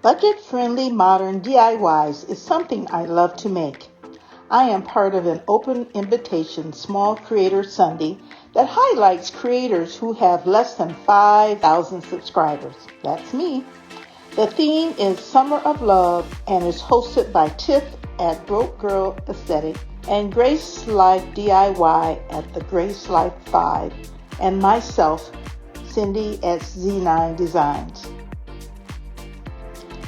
Budget-friendly modern DIYs is something I love to make. I am part of an open invitation Small Creator Sunday that highlights creators who have less than 5,000 subscribers. That's me. The theme is Summer of Love and is hosted by Tiff at Broke Girl Aesthetic and Grace Life DIY at the Grace Life 5 and myself, Cindy at Z9 Designs.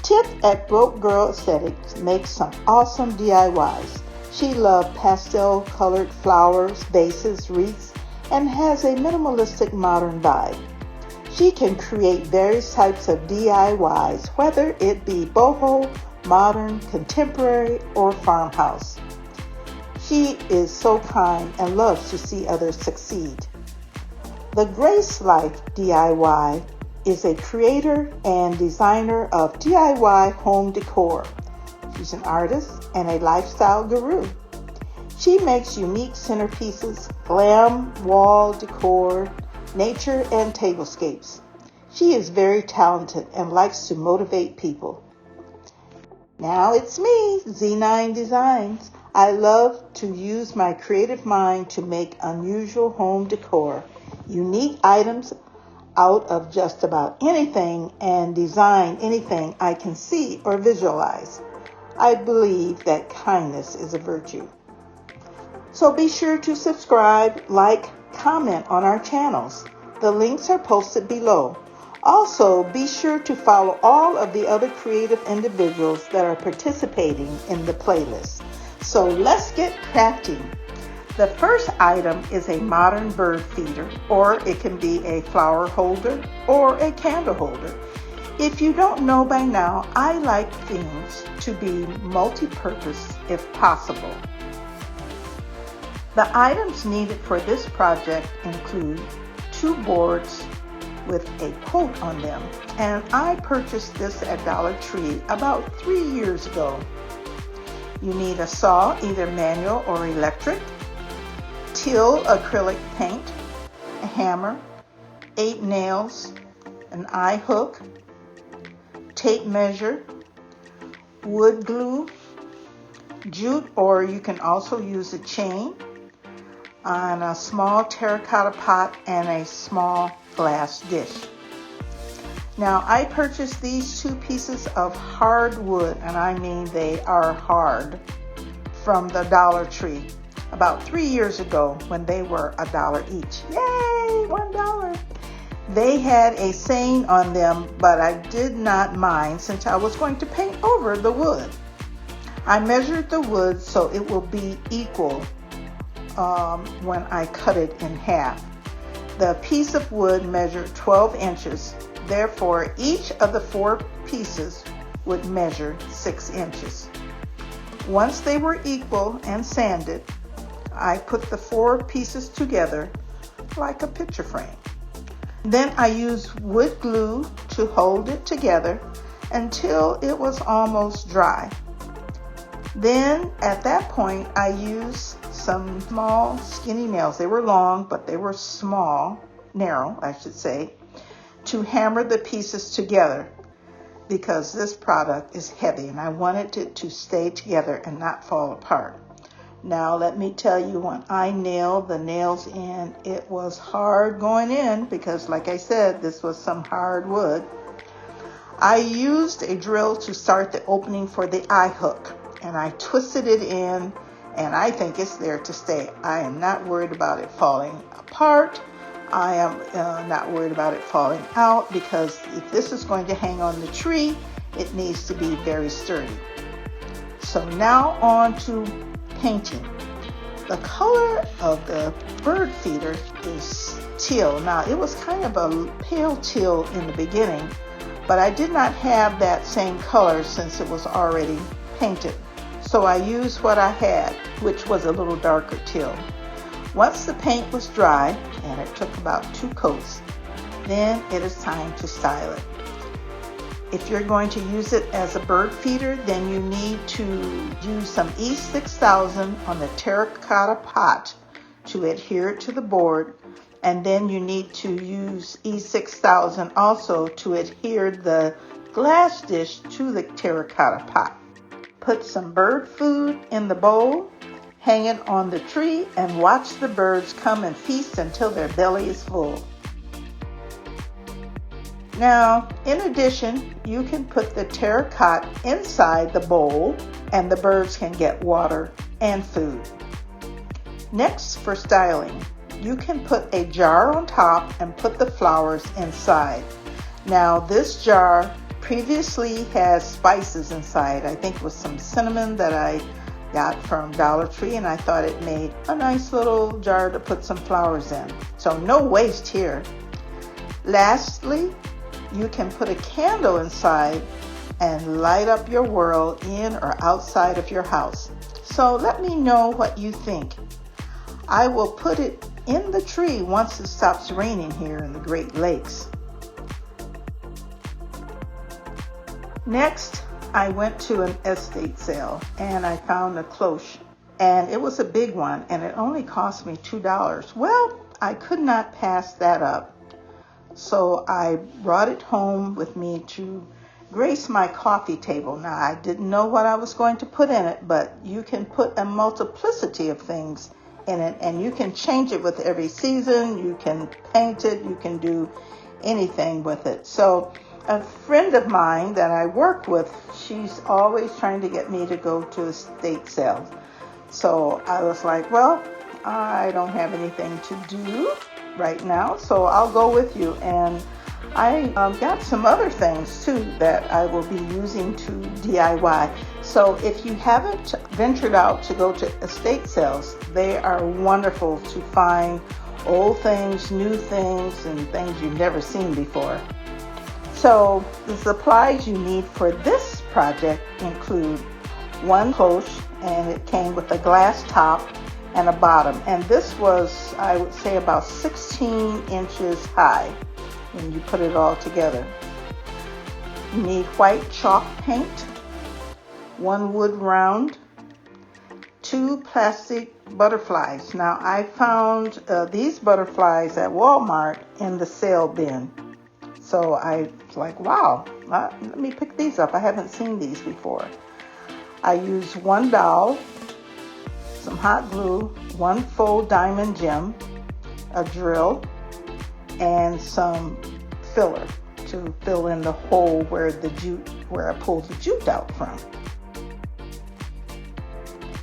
Tiff at Broke Girl Aesthetics makes some awesome DIYs. She loves pastel-colored flowers, bases, wreaths, and has a minimalistic modern vibe. She can create various types of DIYs, whether it be boho, modern, contemporary, or farmhouse. She is so kind and loves to see others succeed. The Grace Life DIY is a creator and designer of DIY home decor. She's an artist and a lifestyle guru. She makes unique centerpieces, glam wall decor, nature, and tablescapes. She is very talented and likes to motivate people. Now it's me, Z9 Designs. I love to use my creative mind to make unusual home decor, unique items out of just about anything, and design anything I can see or visualize. I believe that kindness is a virtue. So be sure to subscribe, like, comment on our channels. The links are posted below. Also, be sure to follow all of the other creative individuals that are participating in the playlist. So let's get crafty. The first item is a modern bird feeder, or it can be a flower holder or a candle holder. If you don't know by now, I like things to be multi-purpose if possible. The items needed for this project include 2 boards with a quote on them, and I purchased this at Dollar Tree about 3 years ago. You need a saw, either manual or electric, teal acrylic paint, a hammer, 8 nails, an eye hook, tape measure, wood glue, jute, or you can also use a chain, on a small terracotta pot, and a small glass dish. Now I purchased these 2 pieces of hardwood, and I mean they are hard, from the Dollar Tree about 3 years ago when they were $1 each. Yay, $1. They had a saying on them, but I did not mind since I was going to paint over the wood. I measured the wood so it will be equal when I cut it in half. The piece of wood measured 12 inches. Therefore, each of the 4 pieces would measure 6 inches. Once they were equal and sanded, I put the 4 pieces together like a picture frame. Then I used wood glue to hold it together until it was almost dry. Then at that point I used some small skinny nails. They were long, but they were small, narrow I should say, to hammer the pieces together because this product is heavy and I wanted it to stay together and not fall apart. Now let me tell you, when I nailed the nails in, it was hard going in because, like I said, this was some hard wood. I used a drill to start the opening for the eye hook, and I twisted it in, and I think it's there to stay. I am not worried about it falling apart. I am not worried about it falling out because if this is going to hang on the tree, it needs to be very sturdy. So now on to painting. The color of the bird feeder is teal. Now it was kind of a pale teal in the beginning, but I did not have that same color since it was already painted. So I used what I had, which was a little darker teal. Once the paint was dry, and it took about 2 coats, then it is time to style it. If you're going to use it as a bird feeder, then you need to use some E6000 on the terracotta pot to adhere to the board, and then you need to use E6000 also to adhere the glass dish to the terracotta pot. Put some bird food in the bowl, hang it on the tree, and watch the birds come and feast until their belly is full. Now, in addition, you can put the terracotta inside the bowl and the birds can get water and food. Next, for styling, you can put a jar on top and put the flowers inside. Now, this jar previously has spices inside. I think it was some cinnamon that I got from Dollar Tree, and I thought it made a nice little jar to put some flowers in. So no waste here. Lastly, you can put a candle inside and light up your world in or outside of your house. So let me know what you think. I will put it in the tree once it stops raining here in the Great Lakes. Next, I went to an estate sale and I found a cloche, and it was a big one, and it only cost me $2. Well, I could not pass that up. So I brought it home with me to grace my coffee table. Now, I didn't know what I was going to put in it, but you can put a multiplicity of things in it, and you can change it with every season. You can paint it. You can do anything with it. So a friend of mine that I work with, she's always trying to get me to go to estate sales. So I was like, well, I don't have anything to do right now, so I'll go with you. And I got some other things too that I will be using to DIY. So if you haven't ventured out to go to estate sales, they are wonderful to find old things, new things, and things you've never seen before. So the supplies you need for this project include one cloche, and it came with a glass top and a bottom. And this was, I would say, about 16 inches high when you put it all together. You need white chalk paint, one wood round, 2 plastic butterflies. Now, I found these butterflies at Walmart in the sale bin. So I was like, wow, let me pick these up. I haven't seen these before. I used one dowel, some hot glue, one full diamond gem, a drill, and some filler to fill in the hole where I pulled the jute out from.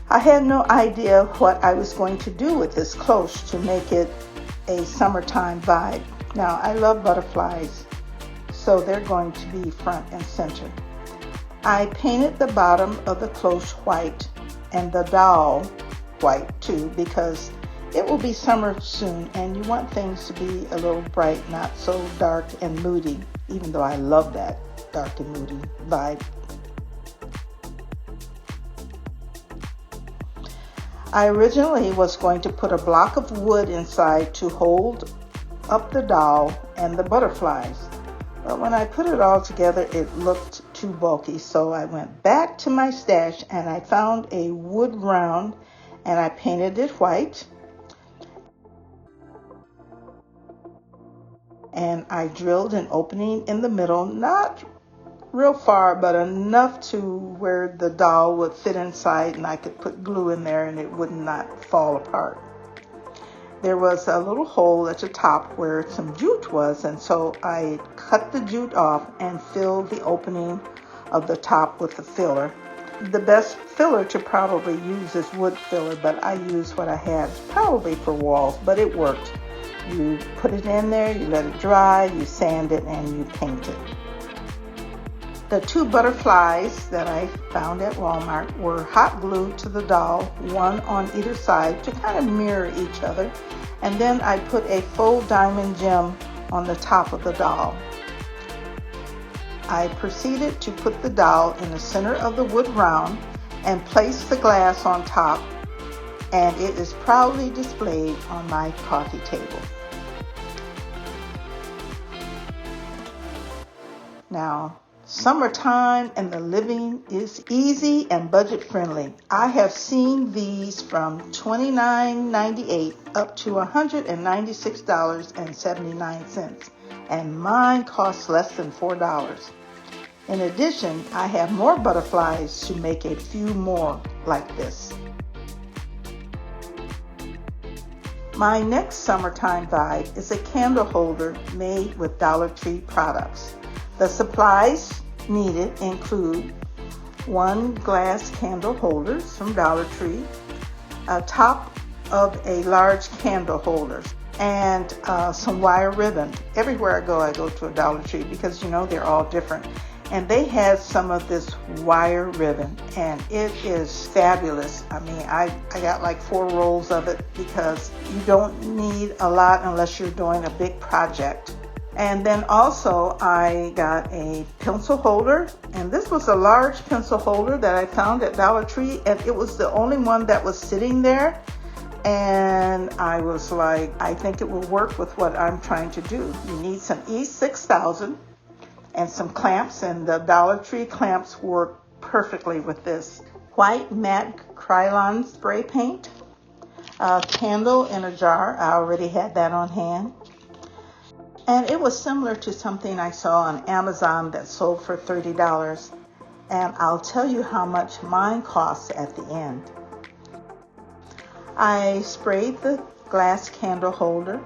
I had no idea what I was going to do with this cloche to make it a summertime vibe. Now, I love butterflies, so they're going to be front and center. I painted the bottom of the cloche white and the dowel white too, because it will be summer soon and you want things to be a little bright, not so dark and moody, even though I love that dark and moody vibe. I originally was going to put a block of wood inside to hold up the dowel and the butterflies, but when I put it all together, it looked too bulky, so I went back to my stash and I found a wood round and I painted it white, and I drilled an opening in the middle, not real far, but enough to where the doll would fit inside and I could put glue in there and it would not fall apart. There was a little hole at the top where some jute was, and so I cut the jute off and filled the opening of the top with the filler. The best filler to probably use is wood filler, but I used what I had probably for walls, but it worked. You put it in there, you let it dry, you sand it, and you paint it. The 2 butterflies that I found at Walmart were hot glued to the doll, one on either side to kind of mirror each other. And then I put a full diamond gem on the top of the doll. I proceeded to put the doll in the center of the wood round and place the glass on top, and it is proudly displayed on my coffee table. Now, summertime and the living is easy and budget friendly. I have seen these from $29.98 up to $196.79, and mine costs less than $4. In addition, I have more butterflies to make a few more like this. My next summertime vibe is a candle holder made with Dollar Tree products. The supplies needed include 1 glass candle holders from Dollar Tree, a top of a large candle holder, and some wire ribbon. Everywhere I go to a Dollar Tree because they're all different. And they had some of this wire ribbon, and it is fabulous. I mean, I got like 4 rolls of it because you don't need a lot unless you're doing a big project. And then also I got a pencil holder, and this was a large pencil holder that I found at Dollar Tree, and it was the only one that was sitting there. And I was like, I think it will work with what I'm trying to do. You need some E6000 and some clamps, and the Dollar Tree clamps work perfectly with this. White matte Krylon spray paint, a candle in a jar. I already had that on hand. And it was similar to something I saw on Amazon that sold for $30. And I'll tell you how much mine costs at the end. I sprayed the glass candle holder,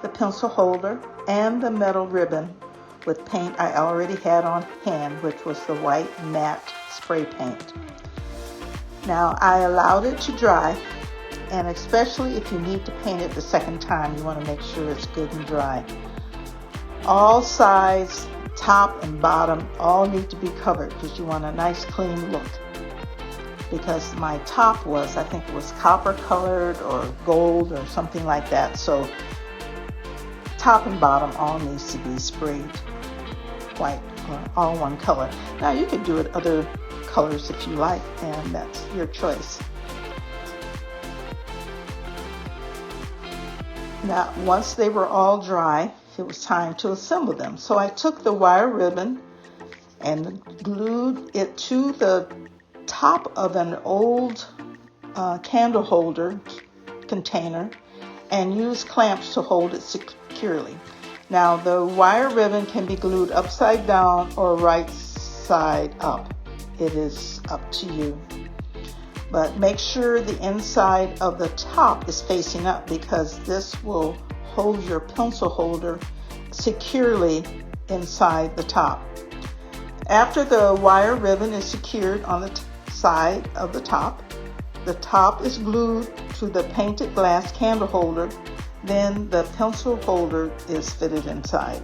the pencil holder, and the metal ribbon with paint I already had on hand, which was the white matte spray paint. Now I allowed it to dry, and especially if you need to paint it the second time, you want to make sure it's good and dry. All sides, top and bottom, all need to be covered because you want a nice clean look. Because my top was, I think it was copper colored or gold or something like that. So top and bottom all needs to be sprayed white or all one color. Now you could do it other colors if you like, and that's your choice. Now once they were all dry, it was time to assemble them. So I took the wire ribbon and glued it to the top of an old candle holder container and used clamps to hold it securely. Now the wire ribbon can be glued upside down or right side up. It is up to you. But make sure the inside of the top is facing up because this will hold your pencil holder securely inside the top. After the wire ribbon is secured on the side of the top is glued to the painted glass candle holder, then the pencil holder is fitted inside.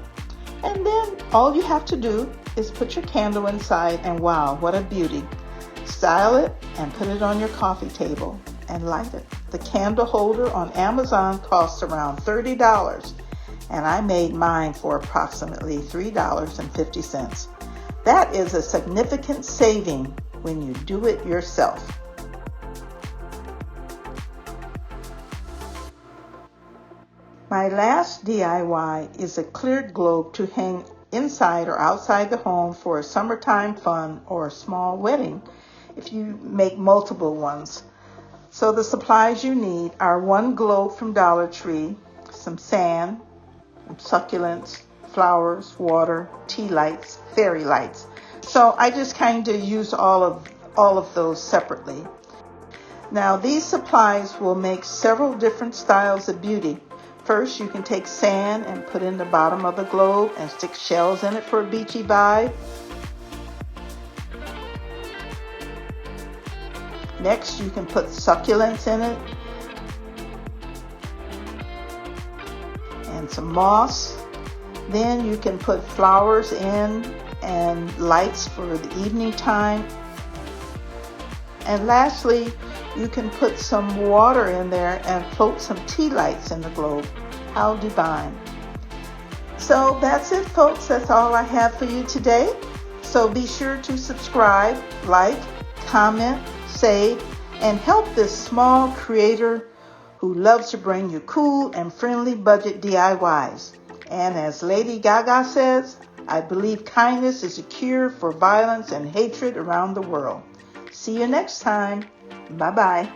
And then all you have to do is put your candle inside, and wow, what a beauty. Style it and put it on your coffee table and light it. The candle holder on Amazon costs around $30, and I made mine for approximately $3.50. That is a significant saving when you do it yourself. My last DIY is a cleared globe to hang inside or outside the home for a summertime fun or a small wedding if you make multiple ones. So the supplies you need are 1 globe from Dollar Tree, some sand, succulents, flowers, water, tea lights, fairy lights. So I just kind of use all of those separately. Now these supplies will make several different styles of beauty. First, you can take sand and put in the bottom of the globe and stick shells in it for a beachy vibe. Next, you can put succulents in it and some moss. Then you can put flowers in and lights for the evening time. And lastly, you can put some water in there and float some tea lights in the globe. How divine. So that's it, folks. That's all I have for you today. So be sure to subscribe, like, comment, save, and help this small creator who loves to bring you cool and friendly budget DIYs. And as Lady Gaga says, I believe kindness is a cure for violence and hatred around the world. See you next time. Bye-bye.